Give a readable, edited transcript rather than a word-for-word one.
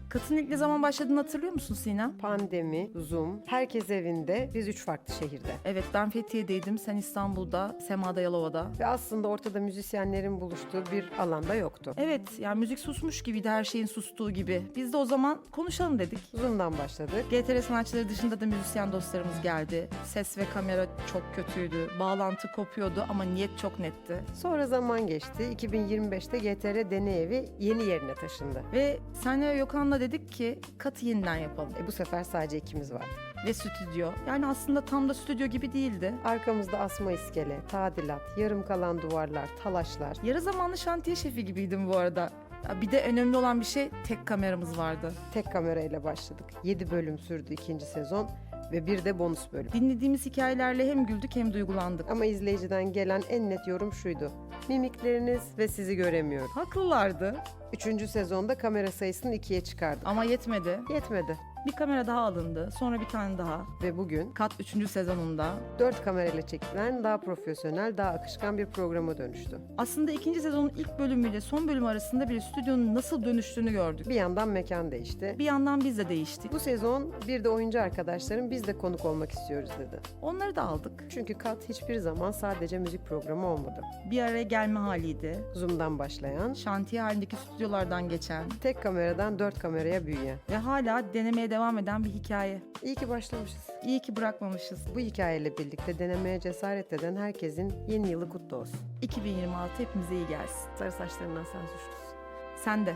Kat'ın ilk ne zaman başladığını hatırlıyor musun Sinem? Pandemi, Zoom, herkes evinde, biz 3 farklı şehirde. Evet, ben Fethiye'deydim, sen İstanbul'da, Sema'da, Yalova'da. Ve aslında ortada müzisyenlerin buluştuğu bir alanda yoktu. Evet, yani müzik susmuş gibiydi, her şeyin sustuğu gibi. Biz de o zaman konuşalım dedik. Zoom'dan başladık. GTR sanatçıları dışında da müzisyen dostlarımız geldi. Ses ve kamera çok kötüydü, bağlantı kopuyordu ama niyet çok netti. Sonra zaman geçti. 2025'te GTR Deney Evi yeni yerine taşındı. Ve senle ve Gökhan'la dedik ki Kat'ı yeniden yapalım. Bu sefer sadece ikimiz vardı. Ve stüdyo. Yani aslında tam da stüdyo gibi değildi. Arkamızda asma iskele, tadilat, yarım kalan duvarlar, talaşlar. Yarı zamanlı şantiye şefi gibiydim bu arada. Ya bir de önemli olan bir şey, tek kameramız vardı. Tek kamerayla başladık. 7 bölüm sürdü ikinci sezon ve bir de bonus bölüm. Dinlediğimiz hikayelerle hem güldük hem duygulandık. Ama izleyiciden gelen en net yorum şuydu: mimikleriniz ve sizi göremiyorum. Haklılardı 3. sezonda kamera sayısını 2'ye çıkardık. ama yetmedi. Yetmedi. Bir kamera daha alındı, sonra bir tane daha. Ve bugün Kat 3. sezonunda. 4 kamerayla çekilen daha profesyonel, daha akışkan bir programa dönüştü. Aslında 2. sezonun ilk bölümüyle son bölüm arasında bir stüdyonun nasıl dönüştüğünü gördük. Bir yandan mekan değişti. Bir yandan biz de değiştik. Bu sezon bir de oyuncu arkadaşlarım biz de konuk olmak istiyoruz dedi. Onları da aldık. Çünkü Kat hiçbir zaman sadece müzik programı olmadı. Bir araya gelme haliydi. Zoom'dan başlayan, Şantiye halindeki stüdyolardan geçen tek kameradan 4 kameraya büyüyen. ve hala denemeye devam eden bir hikaye. İyi ki başlamışız. İyi ki bırakmamışız. Bu hikayeyle birlikte denemeye cesaret eden herkesin yeni yılı kutlu olsun. 2026 hepimize iyi gelsin. Sarı saçlarından sen suçlusun. Sen de.